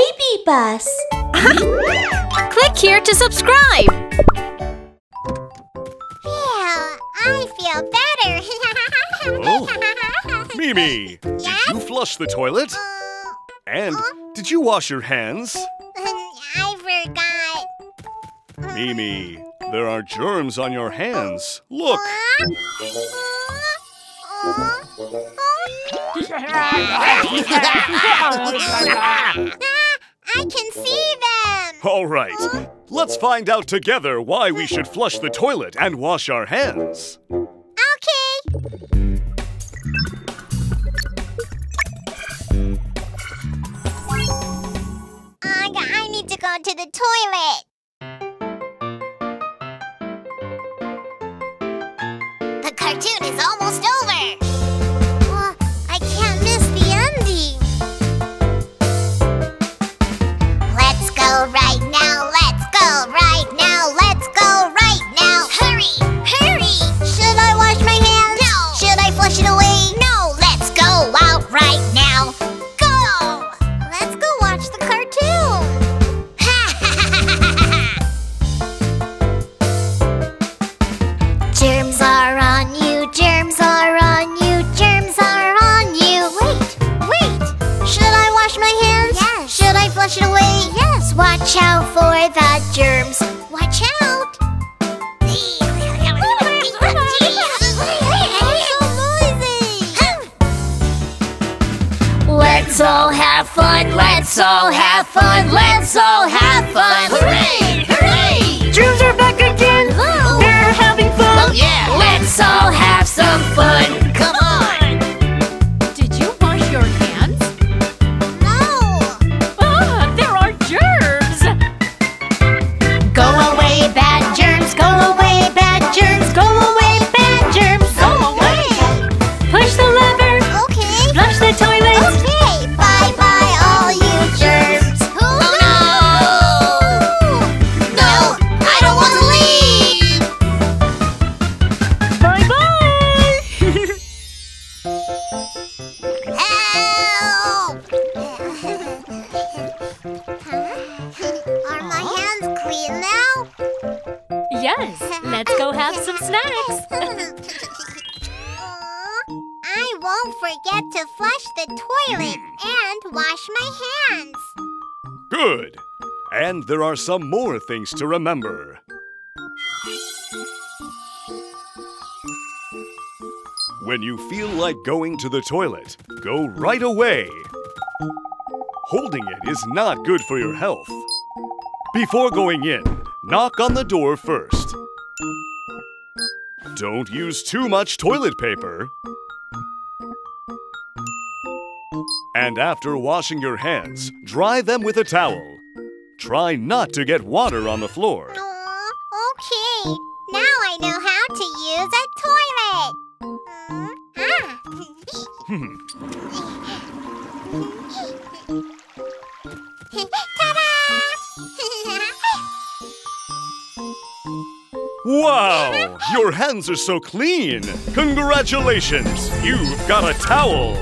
baby bus. Click here to subscribe. I feel better. Oh. Mimi, did you flush the toilet? And did you wash your hands? I forgot. Mimi, there are germs on your hands. Look. I can see them. All right. Let's find out together why we should flush the toilet and wash our hands. Okay. I need to go to the toilet. The cartoon is almost over. I can't miss the ending. Let's go right now. Let's go right now. Let's go right now. Hurry, hurry. Should I wash my hands? No. Should I flush it away? No. Let's go out right now. Go. Let's go watch the cartoon. Germs are on you. Germs are on you. Germs are on you. Wait. Should I wash my hands? Yes. Should I flush it away? Yes. Watch out for the germs. Watch out. Let's all have fun. Let's all have fun. Let's all have fun. Hooray! Hooray! Germs are back again. Whoa. They're having fun. Oh yeah! Let's all have some fun. Come on! Did you wash your hands? No. Ah, there are germs. Go away, bad germs. Go away, bad germs. Go away, bad germs. Go away. Push the lever. Okay. Flush the toilet. Okay. Bye-bye, all you germs. Oh no! No! I don't want to leave! Bye-bye. Help! Are my hands clean now? Yes, let's go have some snacks. I won't forget to flush the toilet and wash my hands. Good. And there are some more things to remember. When you feel like going to the toilet, go right away. Holding it is not good for your health. Before going in, knock on the door first. Don't use too much toilet paper. And after washing your hands, dry them with a towel. Try not to get water on the floor. Okay. Now I know how to use a toilet. Wow! Your hands are so clean! Congratulations! You've got a towel!